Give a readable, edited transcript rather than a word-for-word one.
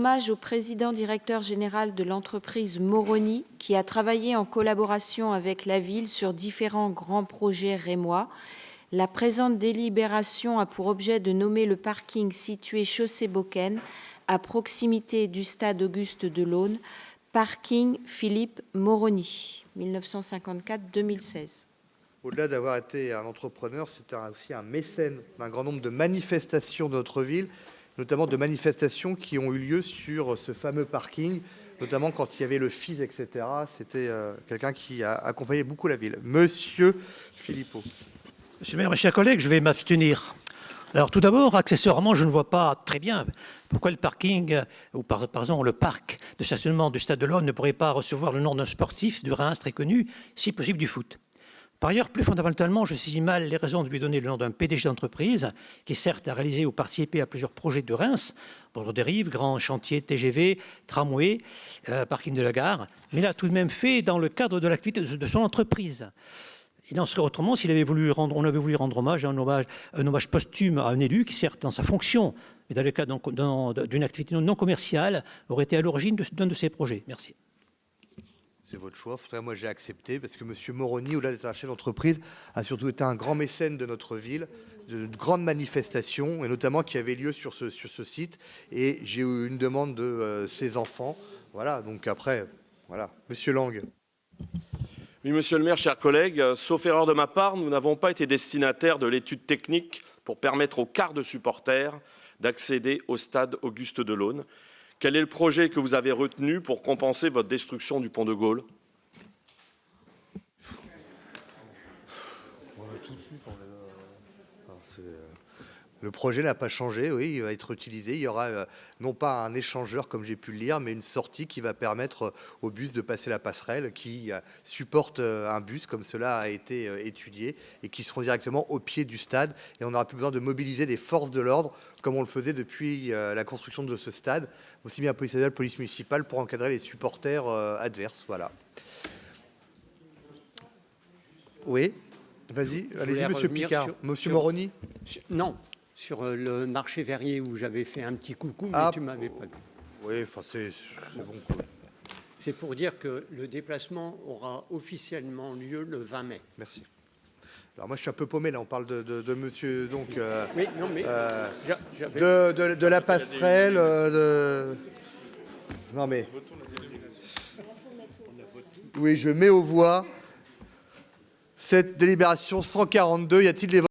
hommage au président directeur général de l'entreprise Moroni, qui a travaillé en collaboration avec la ville sur différents grands projets rémois. La présente délibération a pour objet de nommer le parking situé chaussée Beauquesne, à proximité du stade Auguste Delaune, parking Philippe Moroni, 1954-2016. Au-delà d'avoir été un entrepreneur, c'était aussi un mécène d'un grand nombre de manifestations de notre ville, notamment de manifestations qui ont eu lieu sur ce fameux parking, notamment quand il y avait le FIS, etc. C'était quelqu'un qui a accompagné beaucoup la ville. Monsieur Philippot. Monsieur le maire, mes chers collègues, je vais m'abstenir. Alors tout d'abord, accessoirement, je ne vois pas très bien pourquoi le parking, ou par exemple le parc de stationnement du Stade de l'Aune ne pourrait pas recevoir le nom d'un sportif de Reims très connu, si possible du foot. Par ailleurs, plus fondamentalement, je saisis mal les raisons de lui donner le nom d'un PDG d'entreprise qui, certes, a réalisé ou participé à plusieurs projets de Reims, bord de rive, grand chantier TGV, tramway, parking de la gare, mais il a tout de même fait dans le cadre de l'activité de son entreprise. Il en serait autrement s'il avait voulu rendre, on avait voulu rendre hommage, un hommage posthume à un élu qui, certes, dans sa fonction, mais dans le cadre d'une activité non commerciale, aurait été à l'origine d'un de ces projets. Merci. C'est votre choix. Moi, j'ai accepté parce que M. Moroni, au-delà d'être un chef d'entreprise, a surtout été un grand mécène de notre ville, de grandes manifestations, et notamment qui avaient lieu sur ce site. Et j'ai eu une demande de ses enfants. Voilà, donc après, voilà. Monsieur Lang. Oui, monsieur le maire, chers collègues, sauf erreur de ma part, nous n'avons pas été destinataires de l'étude technique pour permettre aux quarts de supporters d'accéder au stade Auguste Delaune. Quel est le projet que vous avez retenu pour compenser votre destruction du pont de Gaulle? Le projet n'a pas changé, oui, il va être utilisé. Il y aura non pas un échangeur, comme j'ai pu le lire, mais une sortie qui va permettre au bus de passer la passerelle, qui supporte un bus, comme cela a été étudié, et qui seront directement au pied du stade. Et on n'aura plus besoin de mobiliser les forces de l'ordre, comme on le faisait depuis la construction de ce stade, aussi bien police nationale, police municipale, pour encadrer les supporters adverses. Voilà. Oui, vas-y, allez-y, monsieur Picard. Monsieur Moroni. Non. Sur le marché verrier où j'avais fait un petit coucou, mais tu m'avais pas dit. Oui, enfin c'est bon. C'est pour dire que le déplacement aura officiellement lieu le 20 mai. Merci. Alors moi je suis un peu paumé là, on parle de monsieur donc oui, non, mais de la passerelle non mais oui, je mets aux voix cette délibération 142. Y a-t-il des